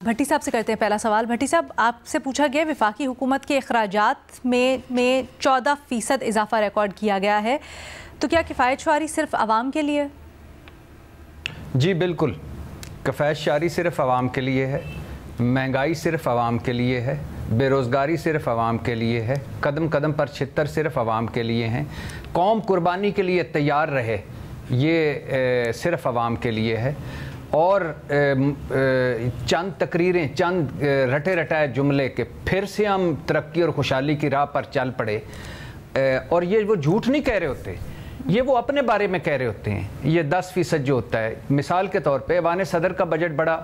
بھٹی صاحب سے کرتے ہیں پہلا سوال۔ بھٹی صاحب، آپ سے پوچھا گیا وفاقی حکومت کے اخراجات میں 14% اضافہ ریکارڈ کیا گیا ہے، تو کیا کفایت شعاری صرف عوام کے لیے؟ جی بالکل، کفایت شعاری صرف عوام کے لیے ہے، مہنگائی صرف عوام کے لیے ہے، بے روزگاری صرف عوام کے لیے ہے، قدم قدم پر چھتر صرف عوام کے لیے ہیں، قوم قربانی کے لیے تیار رہے یہ صرف عوام کے لیے ہے، اور چند تقریریں، چند رٹے رٹائے جملے کے پھر سے ہم ترقی اور خوشحالی کی راہ پر چل پڑے، اور یہ وہ جھوٹ نہیں کہہ رہے ہوتے، یہ وہ اپنے بارے میں کہہ رہے ہوتے ہیں۔ یہ 10% جو ہوتا ہے، مثال کے طور پہ ایوان صدر کا بجٹ بڑا،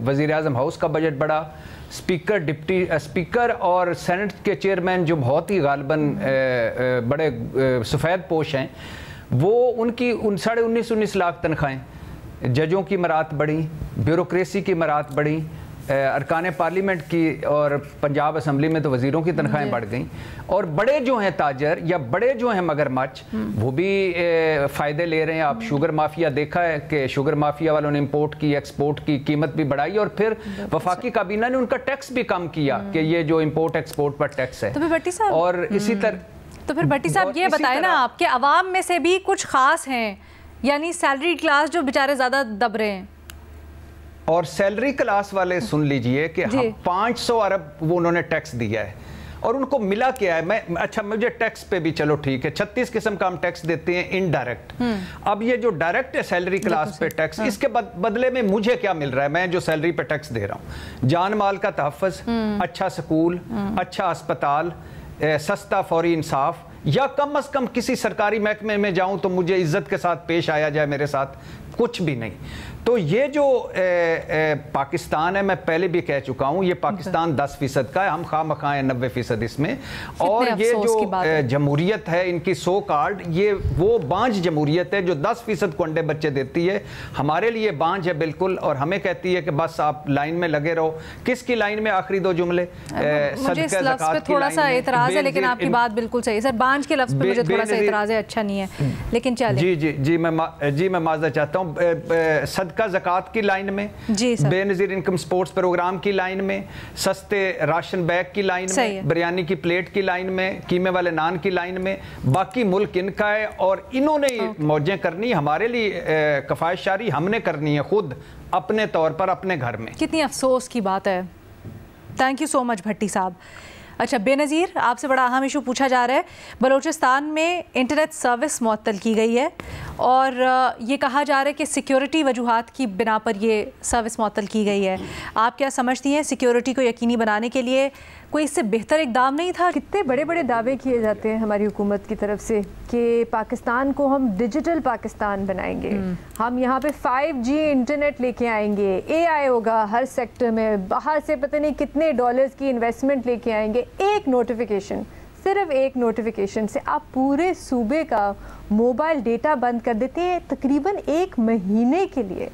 وزیر اعظم ہاؤس کا بجٹ بڑا، اسپیکر، ڈپٹی اسپیکر اور سینٹ کے چیئرمین جو بہت ہی غالباً بڑے سفید پوش ہیں، وہ ان کی 19.5 لاکھ تنخواہیں، ججوں کی مرات بڑھیں، بیوروکریسی کی مرات بڑھیں، ارکان پارلیمنٹ کی اور پنجاب اسمبلی میں تو وزیروں کی تنخواہیں بڑھ گئیں، اور بڑے جو ہیں تاجر یا بڑے جو ہیں مگرمچھ وہ بھی فائدے لے رہے ہیں۔ آپ شوگر مافیا دیکھا ہے کہ شوگر مافیا والوں نے امپورٹ کی، ایکسپورٹ کی قیمت بھی بڑھائی، اور پھر وفاقی کابینہ نے ان کا ٹیکس بھی کم کیا کہ یہ جو امپورٹ ایکسپورٹ پر ٹیکس ہے۔ اور اسی طرح تو پھر بھٹی صاحب یہ بتائیں نا آپ کہ عوام میں سے بھی کچھ خاص ہیں، یعنی سیلری کلاس جو بیچارے زیادہ دب رہے ہیں، اور سیلری کلاس والے سن لیجئے کہ 500 ارب وہ انہوں نے ٹیکس دیا ہے، اور ان کو ملا کیا ہے؟ اچھا مجھے ٹیکس پہ بھی چلو ٹھیک ہے، 36 قسم کا ہم ٹیکس دیتے ہیں انڈائریکٹ۔ اب یہ جو ڈائریکٹ ہے سیلری کلاس پہ ٹیکس، اس کے بدلے میں مجھے کیا مل رہا ہے؟ میں جو سیلری پہ ٹیکس دے رہا ہوں، جان مال کا تحفظ، اچھا سکول، اچھا اسپتال، سستا فوری انصاف، یا کم از کم کسی سرکاری محکمے میں جاؤں تو مجھے عزت کے ساتھ پیش آیا جائے، میرے ساتھ کچھ بھی نہیں۔ تو یہ جو پاکستان ہے، میں پہلے بھی کہہ چکا ہوں، یہ پاکستان 10% کا ہے، ہم خواہ مخواہ ہیں 90% اس میں، اور یہ جو جمہوریت ہے ان کی سو کارڈ، یہ وہ بانج جمہوریت ہے جو 10% کو انڈے بچے دیتی ہے، ہمارے لیے بانج ہے بالکل، اور ہمیں کہتی ہے کہ بس آپ لائن میں لگے رہو۔ کس کی لائن میں؟ آخری 2 جملے، مجھے اس لفظ پہ تھوڑا سا اعتراض ہے، لیکن آپ کی بات بالکل صحیح ہے سر، بانج کے لفظ پہ مجھے تھوڑا سا اعتراض ہے، اچھا نہیں ہے، لیکن چلیں۔ جی میں معذرت چاہتا ہوں، صدقہ زکوٰۃ کی لائن میں، بے نظیر انکم سپورٹس پروگرام کی لائن میں، سستے راشن بیگ کی لائن میں، بریانی کی پلیٹ کی لائن میں، قیمے والے نان کی لائن میں، باقی ملک ان کا ہے، اور انہوں نے موجیں کرنی، ہمارے لیے کفایت شعاری ہم نے کرنی ہے خود اپنے طور پر اپنے گھر میں۔ کتنی افسوس کی بات ہے۔ تھینک یو سو مچ بھٹی صاحب۔ اچھا بے نظیر، آپ سے بڑا اہم ایشو پوچھا جا رہا ہے، بلوچستان میں انٹرنیٹ سروس معطل کی گئی ہے، اور یہ کہا جا رہا ہے کہ سیکیورٹی وجوہات کی بنا پر یہ سروس معطل کی گئی ہے۔ آپ کیا سمجھتی ہیں سیکیورٹی کو یقینی بنانے کے لیے کوئی اس سے بہتر اقدام نہیں تھا؟ کتنے بڑے بڑے دعوے کیے جاتے ہیں ہماری حکومت کی طرف سے کہ پاکستان کو ہم ڈیجیٹل پاکستان بنائیں گے، ہم یہاں پہ 5G انٹرنیٹ لے کے آئیں گے، AI ہوگا ہر سیکٹر میں، باہر سے پتہ نہیں کتنے ڈالرز کی انویسٹمنٹ لے کے آئیں گے۔ ایک نوٹیفیکیشن، صرف ایک نوٹیفیکیشن سے آپ پورے صوبے کا موبائل ڈیٹا بند کر دیتے ہیں تقریباً 1 مہینے کے لیے۔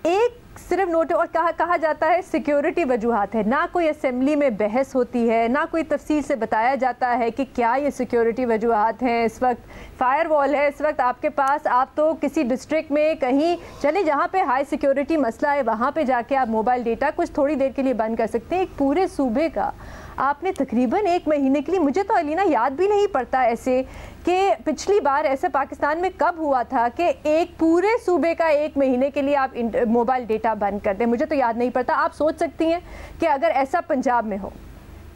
ایک صرف نوٹ، اور کہا جاتا ہے سیکیورٹی وجوہات ہے، نہ کوئی اسمبلی میں بحث ہوتی ہے، نہ کوئی تفصیل سے بتایا جاتا ہے کہ کیا یہ سیکیورٹی وجوہات ہیں۔ اس وقت فائر وال ہے، اس وقت آپ کے پاس، آپ تو کسی ڈسٹرکٹ میں کہیں چلے جہاں پہ ہائی سیکیورٹی مسئلہ ہے، وہاں پہ جا کے آپ موبائل ڈیٹا کچھ تھوڑی دیر کے لیے بند کر سکتے ہیں۔ ایک پورے صوبے کا آپ نے تقریباً 1 مہینے کے لیے، مجھے تو علینا یاد بھی نہیں پڑتا ایسے کہ پچھلی بار ایسے پاکستان میں کب ہوا تھا کہ ایک پورے صوبے کا 1 مہینے کے لیے آپ موبائل ڈیٹا بند کر دیں، مجھے تو یاد نہیں پڑتا۔ آپ سوچ سکتی ہیں کہ اگر ایسا پنجاب میں ہو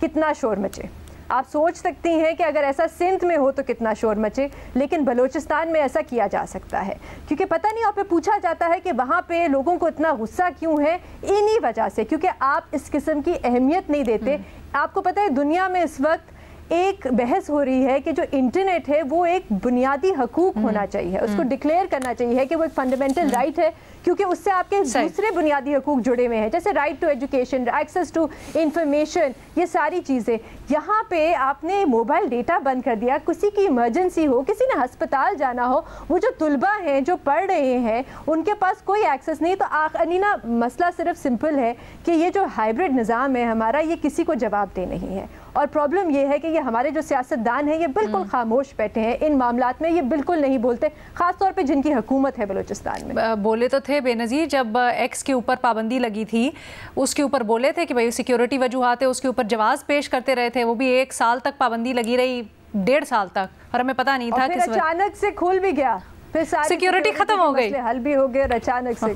کتنا شور مچے، آپ سوچ سکتی ہیں کہ اگر ایسا سندھ میں ہو تو کتنا شور مچے، لیکن بلوچستان میں ایسا کیا جا سکتا ہے کیونکہ پتہ نہیں، آپ پہ پوچھا جاتا ہے کہ وہاں پہ لوگوں کو اتنا غصہ کیوں ہے، انہی وجہ سے، کیونکہ آپ اس قسم کی اہمیت نہیں دیتے۔ آپ کو پتہ ہے دنیا میں اس وقت ایک بحث ہو رہی ہے کہ جو انٹرنیٹ ہے وہ ایک بنیادی حقوق ہونا چاہیے، اس کو ڈکلیئر کرنا چاہیے کہ وہ ایک فنڈامنٹل رائٹ ہے، کیونکہ اس سے آپ کے دوسرے بنیادی حقوق جڑے ہوئے ہیں، جیسے right to education, access to information, یہ ساری چیزیں۔ یہاں پہ آپ نے موبائل ڈیٹا بند کر دیا، کسی کی ایمرجنسی ہو، کسی نے ہسپتال جانا ہو، وہ جو طلبہ ہیں جو پڑھ رہے ہیں ان کے پاس کوئی ایکسیس نہیں۔ تو انینا مسئلہ صرف سمپل ہے کہ یہ جو ہائبرڈ نظام ہے ہمارا، یہ کسی کو جواب دہ نہیں ہے، اور پرابلم یہ ہے کہ یہ ہمارے جو سیاستدان ہیں یہ بالکل خاموش بیٹھے ہیں ان معاملات میں, یہ بالکل نہیں بولتے, خاص طور پہ جن کی حکومت ہے بلوچستان میں. بولے تو تھے بے نظیر, جب ایکس کے اوپر پابندی لگی تھی اس کے اوپر بولے تھے کہ بھائی سیکیورٹی وجوہات ہے, اس کے اوپر جواز پیش کرتے رہے تھے, وہ بھی 1 سال تک پابندی لگی رہی, 1.5 سال تک, اور ہمیں پتہ نہیں تھا. پھر اچانک سے کھل بھی گیا, پھر سیکیورٹی ختم ہو گئی, حل بھی ہو گیا, اچانک سے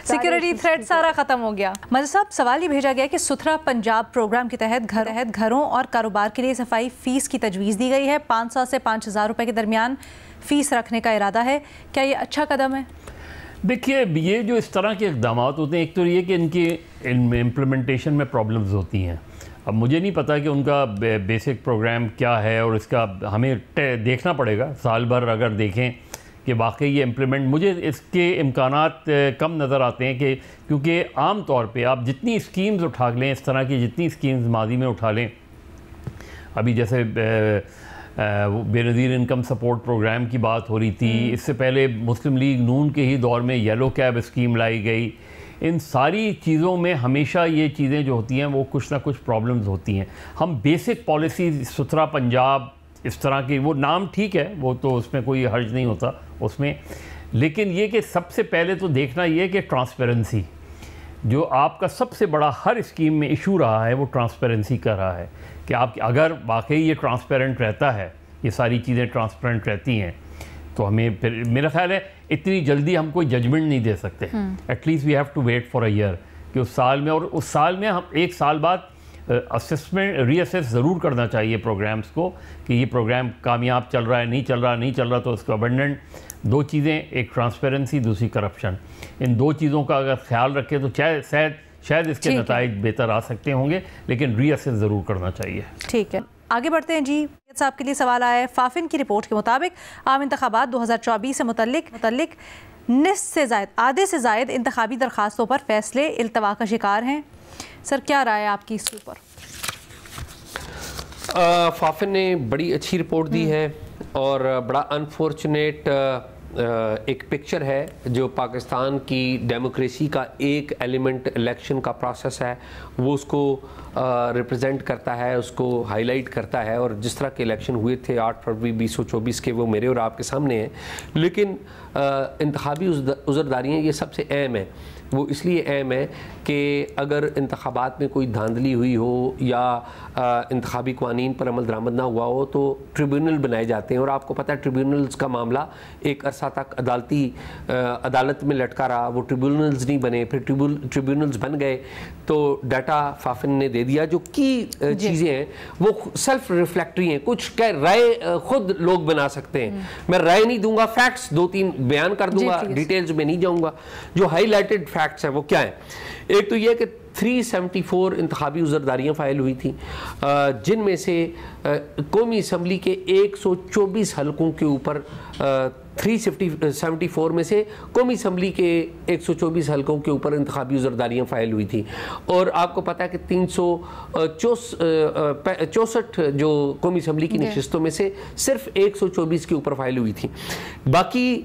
سیکیورٹی تھریٹ سارا ختم ہو گیا. مجد صاحب, سوال یہ بھیجا گیا کہ ستھرا پنجاب پروگرام کے تحت گھروں اور کاروبار کے لیے صفائی فیس کی تجویز دی گئی ہے. 500 سے 5,000 روپے کے درمیان فیس رکھنے کا ارادہ ہے. کیا یہ اچھا قدم ہے؟ دیکھیے, یہ جو اس طرح کے اقدامات ہوتے ہیں, ایک تو یہ کہ ان کی امپلیمنٹیشن میں پرابلمز ہوتی ہیں. اب مجھے نہیں پتا کہ ان کا بیسک پروگرام کیا ہے, اور اس کا ہمیں دیکھنا پڑے گا سال بھر اگر دیکھیں کہ واقعی یہ امپلیمنٹ, مجھے اس کے امکانات کم نظر آتے ہیں کہ کیونکہ عام طور پہ آپ جتنی اسکیمز اٹھا لیں, اس طرح کی جتنی اسکیمز ماضی میں اٹھا لیں, ابھی جیسے بے نظیر انکم سپورٹ پروگرام کی بات ہو رہی تھی, اس سے پہلے مسلم لیگ نون کے ہی دور میں یلو کیب اسکیم لائی گئی, ان ساری چیزوں میں ہمیشہ یہ چیزیں جو ہوتی ہیں وہ کچھ نہ کچھ پرابلمز ہوتی ہیں. ہم بیسک پالیسی ستھرا پنجاب اس طرح کی, وہ نام ٹھیک ہے, وہ تو اس میں کوئی حرج نہیں ہوتا اس میں, لیکن یہ کہ سب سے پہلے تو دیکھنا یہ کہ ٹرانسپیرنسی جو آپ کا سب سے بڑا ہر اسکیم میں ایشو رہا ہے, وہ ٹرانسپیرنسی کا رہا ہے کہ آپ اگر واقعی یہ ٹرانسپیرنٹ رہتا ہے, یہ ساری چیزیں ٹرانسپیرنٹ رہتی ہیں, تو ہمیں پھر میرا خیال ہے اتنی جلدی ہم کوئی ججمنٹ نہیں دے سکتے. At least we have to wait for a year کہ اس سال میں, اور اس سال میں ہم 1 سال بعد ری اسیس ضرور کرنا چاہیے پروگرامز کو کہ یہ پروگرام کامیاب چل رہا ہے, نہیں چل رہا, تو اس کو ابنڈنٹ 2 چیزیں, ایک ٹرانسپیرنسی, دوسری کرپشن, ان 2 چیزوں کا اگر خیال رکھے تو شاید اس کے نتائج بہتر آ سکتے ہوں گے, لیکن ری اسیس ضرور کرنا چاہیے. ٹھیک ہے, آگے بڑھتے ہیں. جی صاحب کے لیے سوال آیا ہے. فافن کی رپورٹ کے مطابق عام انتخابات 2024 سے متعلق آدھے سے زائد انتخابی درخواستوں پر فیصلے التوا کا شکار ہیں. سر, کیا رائے آپ کی اس کے اوپر؟ فافن نے بڑی اچھی رپورٹ دی ہے, اور بڑا انفارچونیٹ ایک پکچر ہے جو پاکستان کی ڈیموکریسی کا ایک ایلیمنٹ الیکشن کا پروسیس ہے, وہ اس کو ریپرزینٹ کرتا ہے, اس کو ہائی لائٹ کرتا ہے. اور جس طرح کے الیکشن ہوئے تھے 8 فروری 2024 کے, وہ میرے اور آپ کے سامنے ہیں. لیکن انتخابی عذرداریاں یہ سب سے اہم ہے. وہ اس لیے اہم ہے کہ اگر انتخابات میں کوئی دھاندلی ہوئی ہو یا انتخابی قوانین پر عمل درآمد نہ ہوا ہو تو ٹریبیونل بنائے جاتے ہیں. اور آپ کو پتہ ہے ٹریبیونلز کا معاملہ ایک عرصہ تک عدالت میں لٹکا رہا, وہ ٹریبیونلز نہیں بنے, پھر ٹریبیونلز بن گئے تو ڈیٹا فافن نے دے دیا. جو کی چیزیں ہیں وہ سیلف ریفلیکٹری ہیں, کچھ رائے خود لوگ بنا سکتے ہیں. میں رائے نہیں دوں گا, فیکٹس 2-3 بیان کر دوں گا, ڈیٹیلز میں نہیں جاؤں گا. جو ہائی لائٹڈ فیکٹس ہیں وہ کیا ہیں؟ ایک تو یہ کہ 374 انتخابی عذرداریاں فائل ہوئی تھیں, جن میں سے قومی اسمبلی کے 124 حلقوں کے اوپر 374 میں سے قومی اسمبلی کے 124 حلقوں کے اوپر انتخابی عذرداریاں فائل ہوئی تھیں. اور آپ کو پتہ ہے کہ 364 جو قومی اسمبلی کی نشستوں میں سے صرف 124 کے اوپر فائل ہوئی تھیں. باقی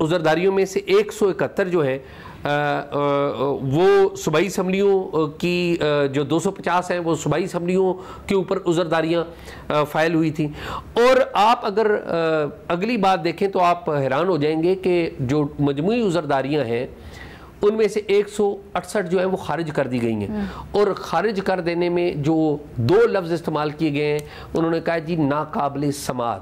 عذرداریوں میں سے 171 جو ہیں وہ صوبائی اسمبلیوں کی, جو 250 ہیں وہ صوبائی اسمبلیوں کے اوپر عذرداریاں فائل ہوئی تھیں. اور آپ اگر اگلی بات دیکھیں تو آپ حیران ہو جائیں گے کہ جو مجموعی عذرداریاں ہیں ان میں سے 168 جو ہیں وہ خارج کر دی گئی ہیں. اور خارج کر دینے میں جو 2 لفظ استعمال کیے گئے ہیں, انہوں نے کہا جی ناقابل سماعت,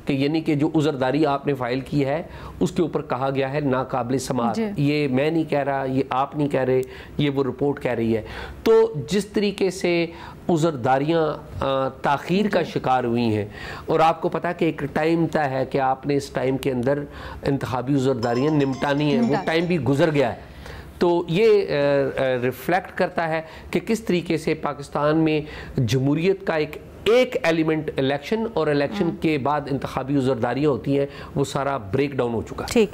کہ یعنی کہ جو عذرداری آپ نے فائل کی ہے اس کے اوپر کہا گیا ہے ناقابل سماعت. یہ میں نہیں کہہ رہا, یہ آپ نہیں کہہ رہے, یہ وہ رپورٹ کہہ رہی ہے. تو جس طریقے سے عذرداریاں تاخیر کا شکار ہوئی ہیں, اور آپ کو پتا کہ ایک ٹائم طے ہے کہ آپ نے اس ٹائم کے اندر انتخابی عذرداریاں نمٹانی ہیں, وہ ٹائم بھی گزر گیا ہے. تو یہ ریفلیکٹ کرتا ہے کہ کس طریقے سے پاکستان میں جمہوریت کا ایک ایلیمنٹ الیکشن, اور الیکشن کے بعد انتخابی عذرداریاں ہوتی ہیں, وہ سارا بریک ڈاؤن ہو چکا ہے.